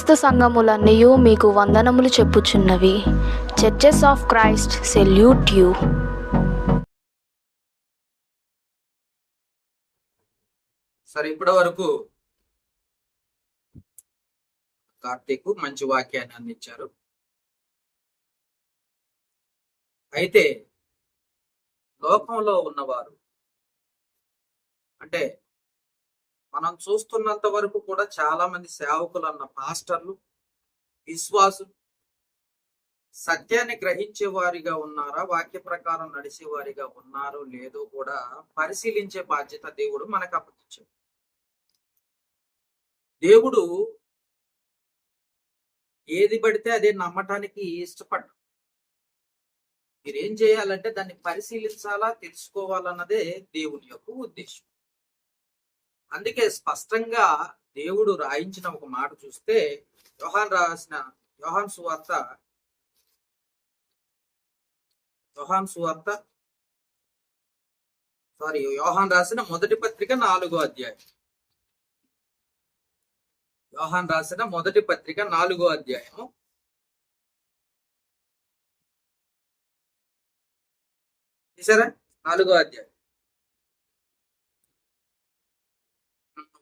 క్రీస్తు సంఘములన్నయు మీకు వందనములు చెప్పుచున్నవి. Churches of Christ salute you. సరే, ఇప్పటి వరకు కార్తీక్ మంచి వాక్యాన్ని అందించారు. అయితే లోకంలో ఉన్నవారు అంటే మనం చూస్తున్నంత వరకు కూడా చాలా మంది సేవకులు అన్న పాస్టర్లు, విశ్వాసులు సత్యాన్ని గ్రహించే వారిగా ఉన్నారా, వాక్య ప్రకారం నడిచే వారిగా ఉన్నారో లేదో కూడా పరిశీలించే బాధ్యత దేవుడు మనకు అప్పగించాడు. దేవుడు ఏది పడితే అదే నమ్మటానికి ఇష్టపడ్డు. మీరేం చేయాలంటే దాన్ని పరిశీలించాలా, తెలుసుకోవాలన్నదే దేవుని యొక్క ఉద్దేశం. అందుకే స్పష్టంగా దేవుడు రాయించిన ఒక మాట చూస్తే యోహాన్ రాసిన మొదటి పత్రిక 4వ అధ్యాయం. యోహాన్ రాసిన మొదటి పత్రిక 4వ అధ్యాయం. చూసారా? 4వ అధ్యాయం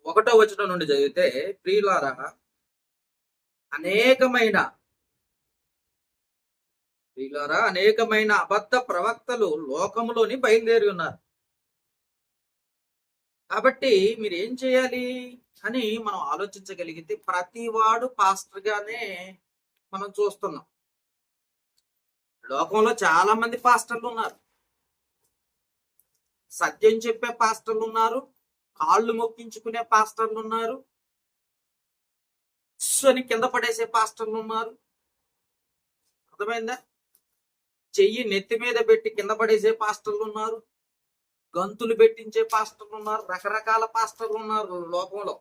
1వ వచనం నుండి చదివితే, ప్రియులారా, అనేకమైన అబద్ధ ప్రవక్తలు లోకములోని బయలుదేరి ఉన్నారు. కాబట్టి మీరు ఏం చేయాలి అని మనం ఆలోచించగలిగితే, ప్రతివాడు పాస్టర్ గానే మనం చూస్తున్నాం. లోకంలో చాలా మంది పాస్టర్లు ఉన్నారు. సత్యం చెప్పే పాస్టర్లు ఉన్నారు, కాళ్ళు మొక్కించుకునే పాస్టర్లు ఉన్నారు, అని కింద పడేసే పాస్టర్లు ఉన్నారు. అర్థమైందా? చెయ్యి నెత్తి మీద పెట్టి కింద పడేసే పాస్టర్లు ఉన్నారు, గంతులు పెట్టించే పాస్టర్లు ఉన్నారు, రకరకాల పాస్టర్లు ఉన్నారు లోకంలో.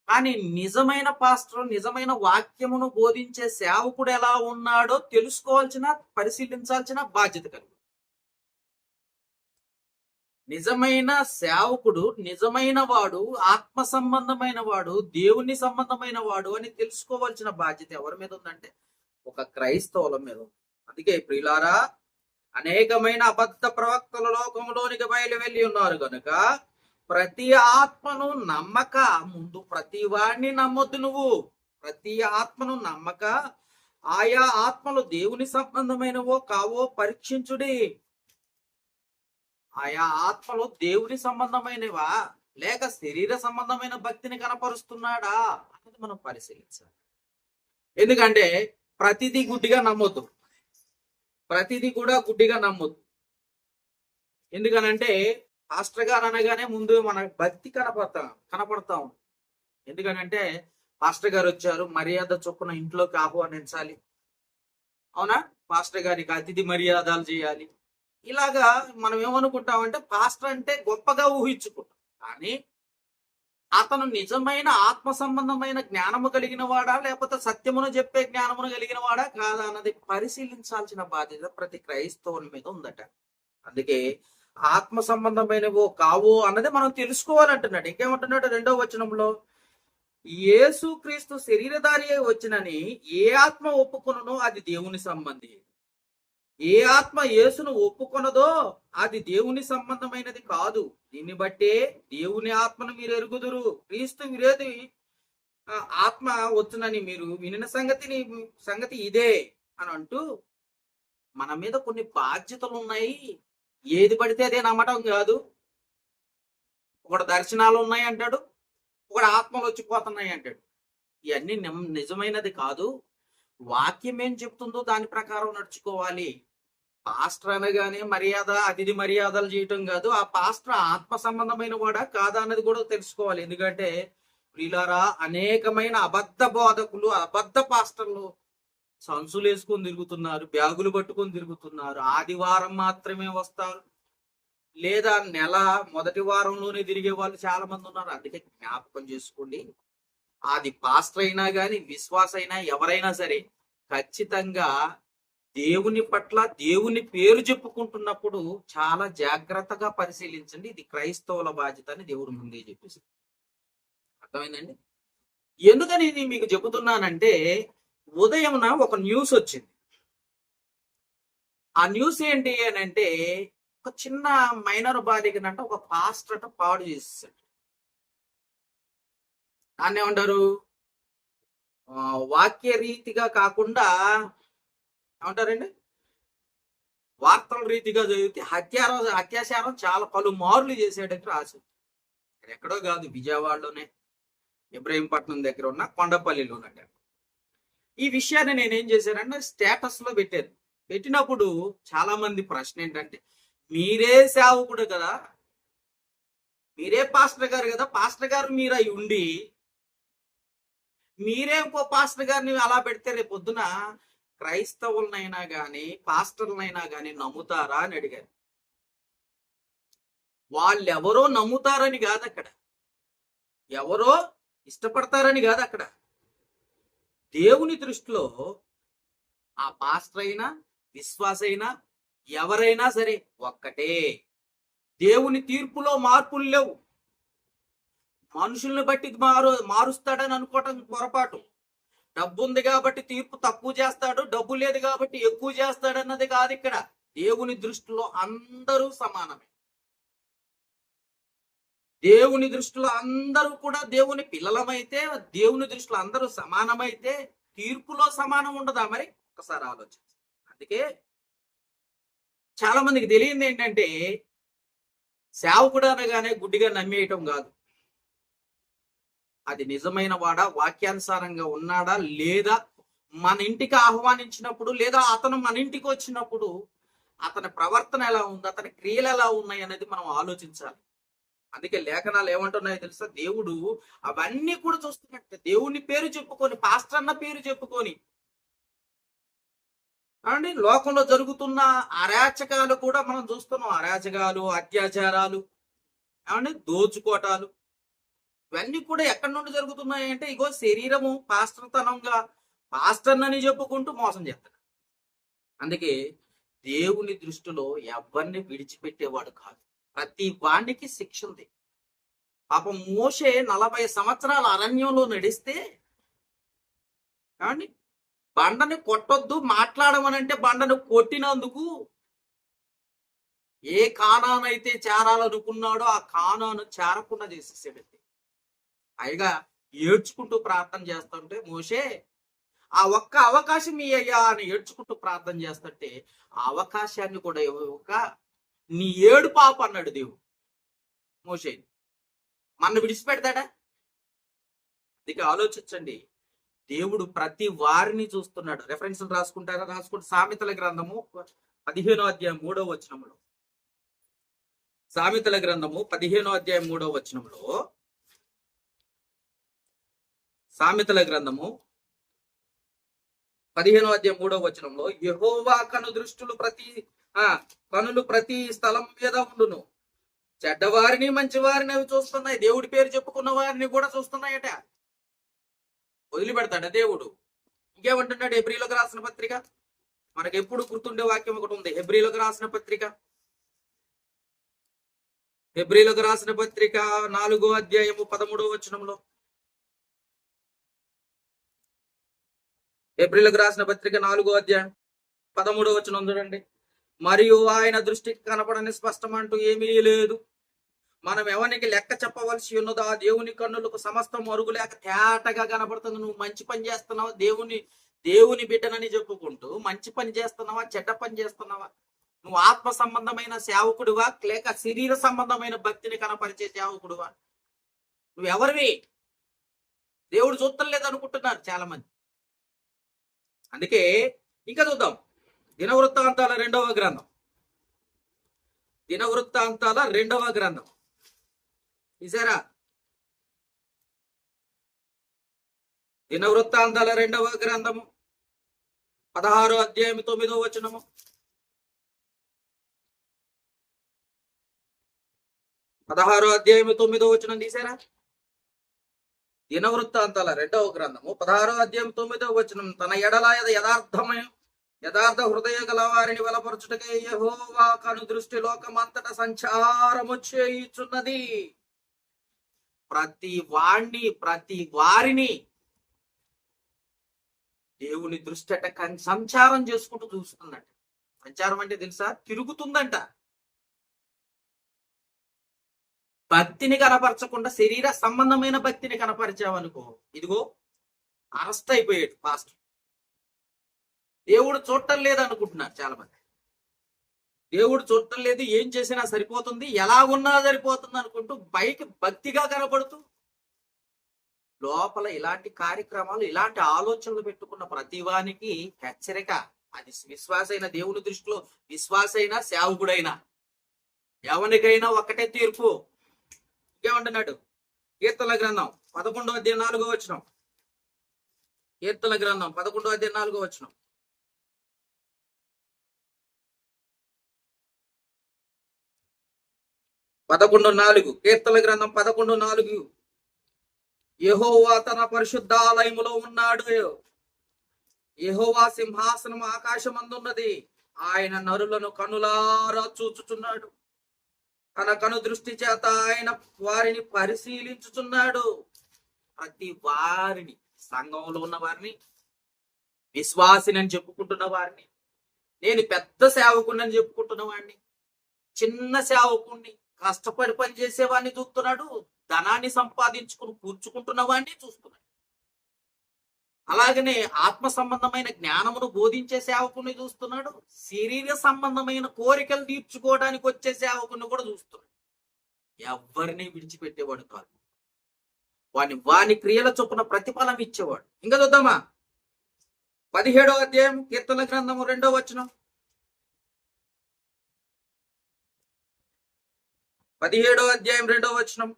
కానీ నిజమైన పాస్టర్, నిజమైన వాక్యమును బోధించే సేవకుడు ఎలా ఉన్నాడో తెలుసుకోవాల్సిన, పరిశీలించాల్సిన బాధ్యత కలిగి. నిజమైన సేవకుడు, నిజమైన వాడు, ఆత్మ సంబంధమైన వాడు, దేవుని సంబంధమైన వాడు అని తెలుసుకోవాల్సిన బాధ్యత ఎవరి మీద ఉందంటే ఒక క్రైస్తవుల మీద ఉంది. అందుకే ప్రియులారా, అనేకమైన అబద్ధ ప్రవక్తల లోకంలోనికి బయలు వెళ్ళి ఉన్నారు కనుక ప్రతి ఆత్మను నమ్మక, ముందు ప్రతి వాడిని నమ్మొద్దు. నువ్వు ప్రతి ఆత్మను నమ్మక ఆయా ఆత్మలు దేవుని సంబంధమైనవో కావో పరీక్షించుడి. ఆయా ఆత్మలు దేవుని సంబంధమైనవా లేక శరీర సంబంధమైన భక్తిని కనపరుస్తున్నాడా అనేది మనం పరిశీలించాలి. ఎందుకంటే ప్రతిదీ గుడ్డిగా నమ్మొద్దు, ప్రతిదీ కూడా గుడ్డిగా నమ్మొద్దు. ఎందుకనంటే పాస్టర్ గారు అనగానే ముందు మన భక్తి కనపడతాం. ఎందుకనంటే పాస్టర్ గారు వచ్చారు, మర్యాద చొప్పున ఇంట్లోకి ఆహ్వానించాలి. అవునా? పాస్టర్ గారికి అతిథి మర్యాదలు చేయాలి. ఇలాగా మనం ఏమనుకుంటామంటే పాస్టర్ అంటే గొప్పగా ఊహించుకుంటాం. కానీ అతను నిజమైన ఆత్మ సంబంధమైన జ్ఞానము కలిగిన వాడా, లేకపోతే సత్యమును చెప్పే జ్ఞానమును కలిగిన వాడా కాదా అన్నది పరిశీలించాల్సిన బాధ్యత ప్రతి క్రైస్తవుని మీద ఉందట. అందుకే ఆత్మ సంబంధమైనవో కావో అన్నది మనం తెలుసుకోవాలంటున్నాడు. ఇంకేమంటున్నాడు 2వ వచనంలో, యేసు క్రీస్తు శరీరధారి అయి వచ్చినని ఏ ఆత్మ ఒప్పుకొనునో అది దేవుని సంబంధి, ఏ ఆత్మ యేసును ఒప్పుకొనదో అది దేవుని సంబంధమైనది కాదు. దీన్ని బట్టే దేవుని ఆత్మను మీరు ఎరుగుదురు. క్రీస్తు విరోధి ఆత్మ వచ్చునని మీరు వినిన సంగతి ఇదే అని అంటూ మన మీద కొన్ని బాధ్యతలు ఉన్నాయి. ఏది పడితే అదే నమ్మటం కాదు. ఒకటి దర్శనాలు ఉన్నాయి అంటాడు, ఒకటి ఆత్మలు వచ్చిపోతున్నాయి అంటాడు. ఇవన్నీ నిజమైనది కాదు. వాక్యం ఏం చెప్తుందో దాని ప్రకారం నడుచుకోవాలి. పాస్టర్ అనగానే అతిథి మర్యాదలు చేయటం కాదు. ఆ పాస్టర్ ఆత్మ సంబంధమైన వాడా కాదా అన్నది కూడా తెలుసుకోవాలి. ఎందుకంటే ప్రియులారా, అనేకమైన అబద్ధ బోధకులు, అబద్ధ పాస్టర్లు సంచులు వేసుకొని తిరుగుతున్నారు, బ్యాగులు పట్టుకొని తిరుగుతున్నారు. ఆదివారం మాత్రమే వస్తారు, లేదా నెల మొదటి వారంలోనే తిరిగే వాళ్ళు చాలా మంది ఉన్నారు. అందుకే జ్ఞాపకం చేసుకోండి, అది పాస్టర్ అయినా కానీ విశ్వాస అయినా ఎవరైనా సరే ఖచ్చితంగా దేవుని పట్ల, దేవుని పేరు చెప్పుకుంటున్నప్పుడు చాలా జాగ్రత్తగా పరిశీలించండి. ఇది క్రైస్తవుల బాధ్యత అని దేవుడు ముందే చెప్పేసి. అర్థమైందండి? ఎందుకని ఇది మీకు చెబుతున్నానంటే, ఉదయంన ఒక న్యూస్ వచ్చింది. ఆ న్యూస్ ఏంటి అని అంటే, ఒక చిన్న మైనర్ బాలికనంట ఒక పాస్టర్ అట పాడు చేసేసాడు. దాన్ని ఏమంటారు, వాక్య రీతిగా కాకుండా ఏమంటారండి, వార్తల రీతిగా చదివితే అత్యాచారం చాలా పలుమార్లు చేసాడని రాసి. ఎక్కడో కాదు, విజయవాడలోనే ఇబ్రహీంపట్నం దగ్గర ఉన్న కొండపల్లిలోనట. ఈ విషయాన్ని నేనేం చేశానంటే స్టేటస్ లో పెట్టాను. పెట్టినప్పుడు చాలా మంది ప్రశ్న ఏంటంటే, మీరే సేవకుడు కదా, మీరే పాస్టర్ గారు కదా, పాస్టర్ గారు మీరు అయి ఉండి మీరే ఇంకో పాస్టర్ గారిని అలా పెడితే రేపు పొద్దున క్రైస్తవులనైనా గాని పాస్టర్లనైనా గాని నమ్ముతారా అని అడిగారు. వాళ్ళెవరో నమ్ముతారని కాదు అక్కడ, ఎవరో ఇష్టపడతారని కాదు అక్కడ. దేవుని దృష్టిలో ఆ పాస్టర్ అయినా విశ్వాస అయినా ఎవరైనా సరే ఒక్కటే. దేవుని తీర్పులో మార్పులు లేవు. మనుషుల్ని బట్టి మారుస్తాడని అనుకోవటం పొరపాటు. డబ్బు ఉంది కాబట్టి తీర్పు తక్కువ చేస్తాడు, డబ్బు లేదు కాబట్టి ఎక్కువ చేస్తాడు అన్నది కాదు ఇక్కడ. దేవుని దృష్టిలో అందరూ సమానమే. దేవుని దృష్టిలో అందరూ కూడా దేవుని పిల్లలమైతే, దేవుని దృష్టిలో అందరూ సమానమైతే తీర్పులో సమానం ఉండదా? మరి ఒకసారి ఆలోచించండి. అందుకే చాలా మందికి తెలియంది ఏంటంటే, సేవకుడు అనగానే గుడ్డిగా నమ్మేయటం కాదు. అది నిజమైన వాడా, వాక్యానుసారంగా ఉన్నాడా లేదా, మన ఇంటికి ఆహ్వానించినప్పుడు లేదా అతను మన ఇంటికి వచ్చినప్పుడు అతని ప్రవర్తన ఎలా ఉంది, అతని క్రియలు ఎలా ఉన్నాయి అనేది మనం ఆలోచించాలి. అందుకే లేఖనాలు ఏమంటున్నాయో తెలుసా, దేవుడు అవన్నీ కూడా చూస్తున్నట్టు. దేవుని పేరు చెప్పుకొని, పాస్టర్ అన్న పేరు చెప్పుకొని అండి లోకంలో జరుగుతున్న అరాచకాలు కూడా మనం చూస్తున్నాం. అరాచకాలు, అత్యాచారాలు, ఏమండి దోచుకోటాలు, ఇవన్నీ కూడా ఎక్కడి నుండి జరుగుతున్నాయి అంటే, ఇగో శరీరము పాస్టర్తనంగా పాస్టర్నని చెప్పుకుంటూ మోసం చేస్తాడు. అందుకే దేవుని దృష్టిలో ఎవరిని విడిచిపెట్టేవాడు కాదు. ప్రతి వాడికి శిక్ష ఉంది. పాపం మోషే 40 సంవత్సరాల అరణ్యంలో నడిస్తే ఏమండి బండని కొట్టొద్దు మాట్లాడమనంటే బండను కొట్టినందుకు ఏ కానానైతే చేరాలనుకున్నాడో ఆ కానాను చేరకుండా చేసేసాడండి. పైగా ఏడ్చుకుంటూ ప్రార్థన చేస్తుంటే మోషే, ఆ ఒక్క అవకాశం అయ్యా అని ఏడ్చుకుంటూ ప్రార్థన చేస్తుంటే ఆ అవకాశాన్ని కూడా ఇవ్వక నీ ఏడు పాప అన్నాడు దేవుడు మోషే. మన విడిచిపెడతాడా? అందుకే ఆలోచించండి, దేవుడు ప్రతి వారిని చూస్తున్నాడు. రెఫరెన్స్ రాసుకుంటారా? రాసుకుంటే సామెతల గ్రంథము 15వ అధ్యాయం 3వ వచనంలో, సామెతల గ్రంథము 15వ అధ్యాయం 3వ వచనంలో, సామెతల గ్రంథము 15వ అధ్యాయం 3వ వచనంలో, యెహోవా కనులు ప్రతి స్థలం మీద ఉండును, చెడ్డవారిని మంచివారిని అవి చూస్తున్నాయి. దేవుడి పేరు చెప్పుకున్న వారిని కూడా చూస్తున్నాయట. వదిలిపెడతాడా దేవుడు? ఇంకేమంటున్నాడు హెబ్రీలకు రాసిన పత్రిక, మనకు ఎప్పుడు గుర్తుండే వాక్యం ఒకటి ఉంది. హెబ్రీలకు రాసిన పత్రిక 4వ అధ్యాయము 13వ వచనంలో, హెబ్రీలకు రాసిన పత్రిక 4వ అధ్యాయం 13వ వచనం చూడండి. మరియు ఆయన దృష్టికి కనపడని స్పష్టమంటూ ఏమీ లేదు, మనం ఎవరికి లెక్క చెప్పవలసి ఉన్నదో ఆ దేవుని కన్నులకు సమస్తం అరుగు లేక తేటగా కనపడుతుంది. నువ్వు మంచి పని చేస్తున్నావా, దేవుని బిడ్డనని చెప్పుకుంటూ మంచి పని చేస్తున్నావా, చెడ్డ పని చేస్తున్నావా, నువ్వు ఆత్మ సంబంధమైన సేవకుడివా లేక శరీర సంబంధమైన భక్తిని కనపరిచే సేవకుడివా, నువ్వెవరివి? దేవుడు చూడటం లేదు అనుకుంటున్నారు చాలా మంది. అందుకే ఇంకా చూద్దాం, దినవృత్తాంతాల 2వ గ్రంథం, దినవృత్తాంతాల 2వ గ్రంథం చూసారా? దినవృత్తాంతాల 2వ గ్రంథము 16వ అధ్యాయం 9వ వచనము, 16వ అధ్యాయం 9వ వచనం తీసారా? దినవృత్తాంతాల 2వ గ్రంథము 16వ అధ్యాయం 9వ వచనం, తన ఎడల యథార్థ హృదయ గల వారిని వెలపరచుటకై యెహోవా కను దృష్టి లోకమంతట సంచారము చేయుచున్నది. ప్రతి వారిని దేవుని దృష్టి అట సంచారం చేసుకుంటూ చూస్తుందంట. సంచారం అంటే తెలుసా? తిరుగుతుందంట. భక్తిని కనపరచకుండా శరీర సంబంధమైన భక్తిని కనపరిచావనుకో, ఇదిగో అరెస్ట్ అయిపోయాడు పాస్టర్. దేవుడు చూడటం లేదు అనుకుంటున్నారు చాలా మంది. దేవుడు చూడటం లేదు, ఏం చేసినా సరిపోతుంది, ఎలా ఉన్నా సరిపోతుంది అనుకుంటూ పైకి భక్తిగా కనపడుతూ లోపల ఇలాంటి కార్యక్రమాలు, ఇలాంటి ఆలోచనలు పెట్టుకున్న ప్రతివానికి హెచ్చరిక. అది విశ్వాసైన, దేవుని దృష్టిలో విశ్వాసైనా సేవకుడైనా ఎవరికైనా ఒక్కటే తీర్పు. ఇంకేమంటున్నాడు? కీర్తన గ్రంథం 11వ అధ్యాయం 4వ వచనం. కీర్తన గ్రంథం 11వ అధ్యాయం 4వ వచనం. కీర్తన గ్రంథం 11:4. యెహోవా తన పరిశుద్ధాలయములో ఉన్నాడు. యెహోవా సింహాసనం ఆకాశమందున్నది. ఆయన నరులను కనులారా చూచుచున్నాడు. తన కను దృష్టి చేత ఆయన వారిని పరిశీలించుచున్నాడు. ప్రతి వారిని, సంఘంలో ఉన్న వారిని, విశ్వాసినని చెప్పుకుంటున్న వారిని, నేను పెద్ద సేవకుడిని చెప్పుకుంటున్న వాడిని, చిన్న సేవకుడిని, కష్టపడి పని చేసేవాడిని చూస్తున్నాడు, ధనాన్ని సంపాదించుకుని కూర్చుకుంటున్న వాడిని చూస్తున్నాడు. అలాగనే ఆత్మ సంబంధమైన జ్ఞానమును బోధించే సేవకుని చూస్తున్నాడు, శరీర సంబంధమైన కోరికలు తీర్చుకోవడానికి వచ్చే సేవకుని కూడా చూస్తున్నాడు. ఎవరిని విడిచిపెట్టేవాడు కాదు. వాని క్రియల చొప్పున ప్రతిఫలం ఇచ్చేవాడు. ఇంకా చూద్దామా? 17వ అధ్యాయం కీర్తన గ్రంథము 2వ వచనం. 17వ అధ్యాయం 2వ వచనం.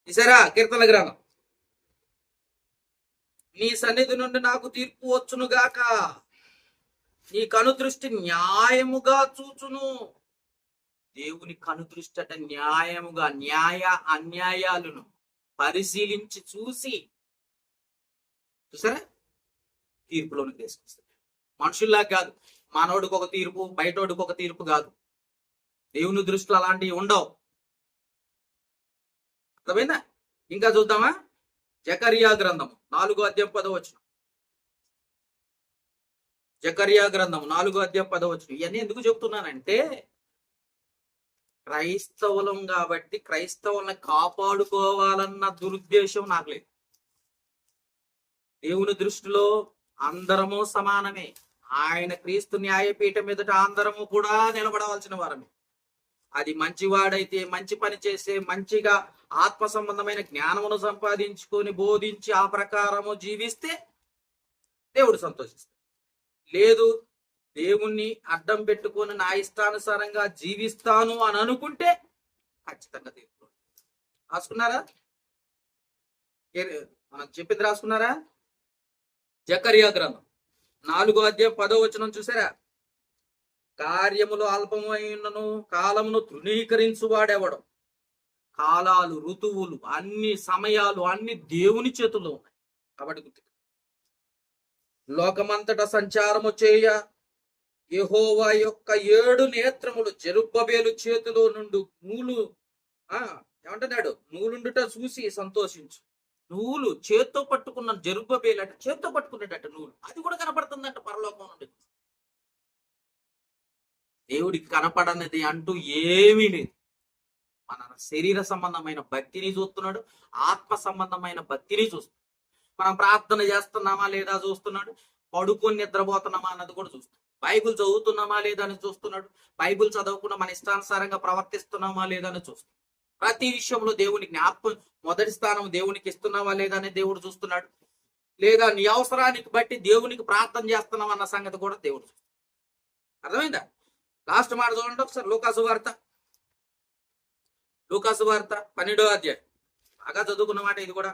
ఇసరా కీర్తన గ్రంథం. నీ సన్నిధి నుండి నాకు తీర్పు వచ్చును గాక, నీ కనుదృష్టి న్యాయముగా చూచును. దేవుని కనుదృష్టి అట న్యాయముగా, న్యాయ అన్యాయాలను పరిశీలించి చూసి, చూసారా, తీర్పులోకి తీసుకొస్తాడు. మనుషుల్లా కాదు, మనోడికి ఒక తీర్పు, బయటోడికి ఒక తీర్పు కాదు. దేవుని దృష్టిలో అలాంటివి ఉండవు. అర్థమైందా? ఇంకా చూద్దామా? జకరియా గ్రంథం 4వ అధ్యాయం 10వ వచనం. జకరియా గ్రంథం 4వ అధ్యాయం 10వ వచనం. ఇవన్నీ ఎందుకు చెప్తున్నానంటే, క్రైస్తవులం కాబట్టి క్రైస్తవులను కాపాడుకోవాలన్న దురుద్దేశం నాకు లేదు. దేవుని దృష్టిలో అందరము సమానమే. ఆయన క్రీస్తు న్యాయపీఠం మీదట అందరము కూడా నిలబడవలసిన వారమే. అది మంచివాడైతే, మంచి పని చేసే, మంచిగా ఆత్మ సంబంధమైన జ్ఞానమును సంపాదించుకొని బోధించి ఆ ప్రకారము జీవిస్తే దేవుడు సంతోషిస్తాడు. లేదు, దేవుణ్ణి అడ్డం పెట్టుకొని నా ఇష్టానుసారంగా జీవిస్తాను అని అనుకుంటే ఖచ్చితంగా తీర్పు. రాసుకున్నారా? మనం చెప్పింది రాసుకున్నారా? జకరియా గ్రంథం 4వ అధ్యాయం 10వ వచనం చూసారా? కార్యములు అల్పమైనను కాలమును తృణీకరించువాడెవడు. కాలాలు, ఋతువులు, అన్ని సమయాలు అన్ని దేవుని చేతుల్లో ఉన్నాయి. కాబట్టి గుర్తు, లోకమంతటా సంచారము చేయ యెహోవా యొక్క 7 నేత్రములు జెరుబ్బేలు చేతిలో నుండి నూలు ఏమంటున్నాడు? నూలుండుట చూసి సంతోషించు. నూలు చేత్తో పట్టుకున్న జెరుబ్బేలు అంటే చేత్తో పట్టుకున్నట్ట నూలు, అది కూడా కనపడుతుందంట పరలోకం నుండి. దేవుడికి కనపడనిది అంటూ ఏమీ లేదు. మన శరీర సంబంధమైన భక్తిని చూస్తున్నాడు, ఆత్మ సంబంధమైన భక్తిని చూస్తున్నాడు. మనం ప్రార్థన చేస్తున్నామా లేదా చూస్తున్నాడు, పడుకొని నిద్రపోతున్నామా అన్నది కూడా చూస్తున్నాడు. బైబిల్ చదువుతున్నామా లేదా అని చూస్తున్నాడు, బైబిల్ చదవకుండా మన ఇష్టానుసారంగా ప్రవర్తిస్తున్నామా లేదా అని చూస్తున్నాడు. ప్రతి విషయంలో దేవుని జ్ఞాపకం, మొదటి స్థానం దేవునికి ఇస్తున్నావా లేదా అని దేవుడు చూస్తున్నాడు. లేదా నీ అవసరానికి బట్టి దేవునికి ప్రార్థన చేస్తున్నాం అన్న సంగతి కూడా దేవుడు చూస్తున్నాడు. అర్థమైందా? లాస్ట్ మాట చూడండి ఒకసారి. లూకాసు వార్త 12వ అధ్యాయం. బాగా చదువుకున్న మాట ఇది కూడా.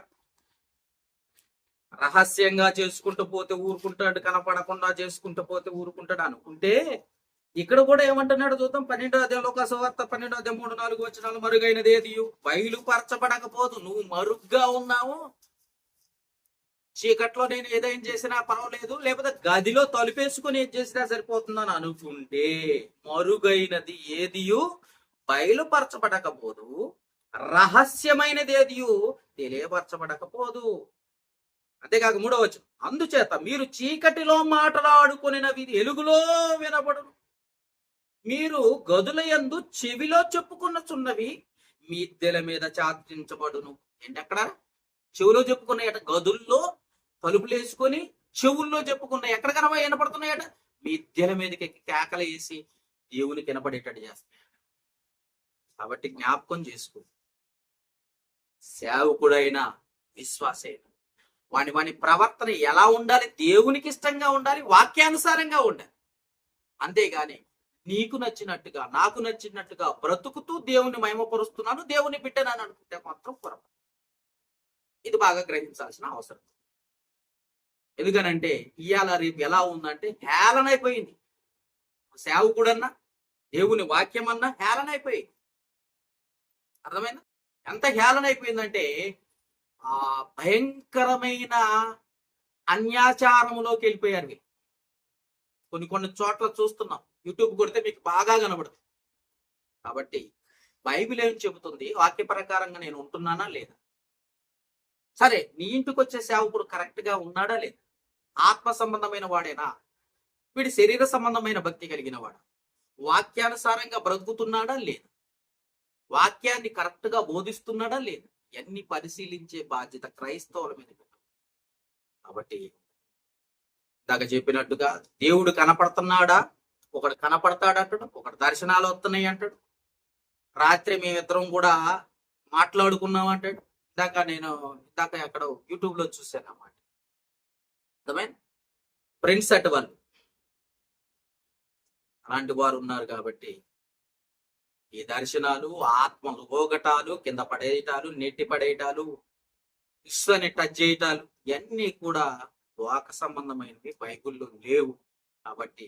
రహస్యంగా చేసుకుంటూ పోతే ఊరుకుంటాడు, కనపడకుండా చేసుకుంటూ పోతే ఊరుకుంటాడు అనుకుంటే, ఇక్కడ కూడా ఏమంటున్నాడు చూద్దాం. 12వ అధ్యాయం లూకాసు వార్త 12వ అధ్యాయం 3-4 వచనాలు. మరుగైనది ఏది బయలుపరచబడకపోదు. నువ్వు మరుగ్గా ఉన్నావు, చీకట్లో నేను ఏదైనా చేసినా పర్వాలేదు, లేకపోతే గదిలో తలుపేసుకుని ఏం చేసినా సరిపోతుందని అనుకుంటే, మరుగైనది ఏదియు బయలుపరచబడకపోదు, రహస్యమైనదేదియు తెలియపరచబడకపోదు. అంతేకాక 3వ వచనం, అందుచేత మీరు చీకటిలో మాట్లాడుకొనినవి వెలుగులో వినబడును, మీరు గదుల యందు చెవిలో చెప్పుకున్నచున్నవి మిద్దెల మీద చాటించబడును. ఏంటి అక్కడ చెవిలో చెప్పుకున్నాయట, గదుల్లో తలుపులు వేసుకొని చెవుల్లో చెప్పుకున్నాయి. ఎక్కడ వినపడుతున్నాయట? మిద్దెల మీదకి కేకలు వేసి దేవునికి వినపడేటట్టు చేస్తున్నాయి. కాబట్టి జ్ఞాపకం చేసుకో, సేవకుడైన విశ్వాసైన వాని ప్రవర్తన ఎలా ఉండాలి? దేవునికి ఇష్టంగా ఉండాలి, వాక్యానుసారంగా ఉండాలి. అంతేగాని నీకు నచ్చినట్టుగా నాకు నచ్చినట్టుగా బ్రతుకుతూ దేవుని మహిమపరుస్తున్నాను, దేవుని బిడ్డనని అనుకుంటే మాత్రం పొరపాటు. ఇది బాగా గ్రహించాల్సిన అవసరం. ఎందుకనంటే ఇవాళ రేపు ఎలా ఉందంటే హేళనైపోయింది. సేవకుడన్నా దేవుని వాక్యం అన్నా హేళనైపోయింది. అర్థమైందా? ఎంత హేళనైపోయిందంటే ఆ భయంకరమైన అన్యాచారంలోకి వెళ్ళిపోయారు. కొన్ని చోట్ల చూస్తున్నాం, యూట్యూబ్ కొడితే మీకు బాగా కనబడుతుంది. కాబట్టి బైబిల్ ఏం చెబుతుంది? వాక్య ప్రకారంగా నేను ఉంటున్నానా లేదా? సరే, నీ ఇంటికి వచ్చే సేవకుడు కరెక్ట్ గా ఉన్నాడా లేదా? ఆత్మ సంబంధమైన వాడేనా? వీడి శరీర సంబంధమైన భక్తి కలిగిన వాడా? వాక్యానుసారంగా బ్రతుకుతున్నాడా లేదా? వాక్యాన్ని కరెక్ట్ గా బోధిస్తున్నాడా లేదా? ఇవన్నీ పరిశీలించే బాధ్యత క్రైస్తవుల మీద. కాబట్టి ఇందాక చెప్పినట్టుగా దేవుడు కనపడుతున్నాడా? ఒకడు కనపడతాడు అంటాడు, ఒకడు దర్శనాలు వస్తున్నాయి అంటాడు. రాత్రి మేమిద్దరం కూడా మాట్లాడుకున్నాం అంటాడు. ఇందాక ఎక్కడ యూట్యూబ్ లో చూశాను అన్నమాట. అర్థమైంది? ఫ్రెండ్స్ అటు వాళ్ళు అలాంటి వారు ఉన్నారు. కాబట్టి ఈ దర్శనాలు, ఆత్మలు పోగటాలు, కింద పడేయటాలు, నెట్టి పడేయటాలు, విశ్వాన్ని టచ్ చేయటాలు ఇవన్నీ కూడా లోక సంబంధమైనవి, బైబిల్లో లేవు. కాబట్టి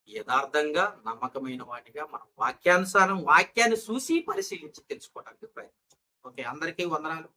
యథార్థంగా నమ్మకమైన వాటిగా మనం వాక్యానుసారం వాక్యాన్ని చూసి పరిశీలించి తెలుసుకోవడానికి ప్రయత్నించాం. ఓకే, అందరికీ వందనాలు.